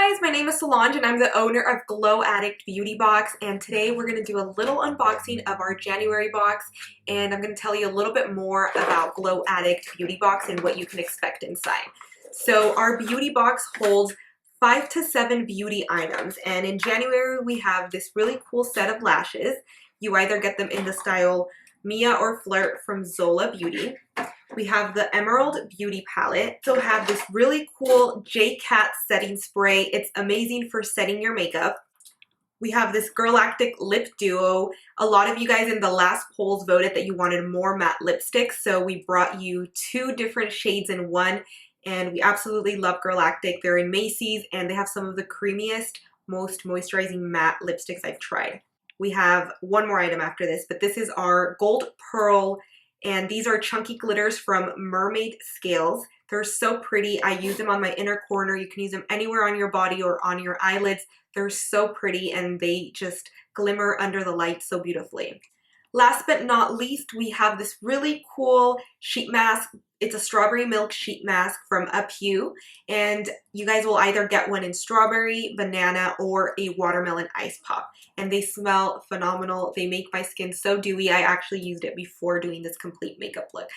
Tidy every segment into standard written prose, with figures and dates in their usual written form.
guys, my name is Solange and I'm the owner of Glow Addict Beauty Box, and today we're going to do a little unboxing of our January box, and I'm going to tell you a little bit more about Glow Addict Beauty Box and what you can expect inside. So our beauty box holds 5 to 7 beauty items, and in January we have this really cool set of lashes. You either get them in the style Mia or Flirt from Zola Beauty. We have the Emerald Beauty Palette. So have this really cool J-Cat setting spray. It's amazing for setting your makeup. We have this Girlactic Lip Duo. A lot of you guys in the last polls voted that you wanted more matte lipsticks, so we brought you 2 different shades in one, and we absolutely love Girlactic. They're in Macy's, and they have some of the creamiest, most moisturizing matte lipsticks I've tried. We have one more item after this, but this is our Gold Pearl, and these are chunky glitters from Mermaid Scales. They're so pretty. I use them on my inner corner. You can use them anywhere on your body or on your eyelids. They're so pretty and they just glimmer under the light so beautifully. Last but not least, we have this really cool sheet mask. It's a strawberry milk sheet mask from Uphu, and you guys will either get one in strawberry, banana, or a watermelon ice pop. And they smell phenomenal. They make my skin so dewy. I actually used it before doing this complete makeup look.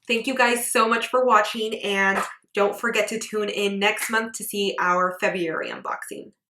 Thank you guys so much for watching, and don't forget to tune in next month to see our February unboxing.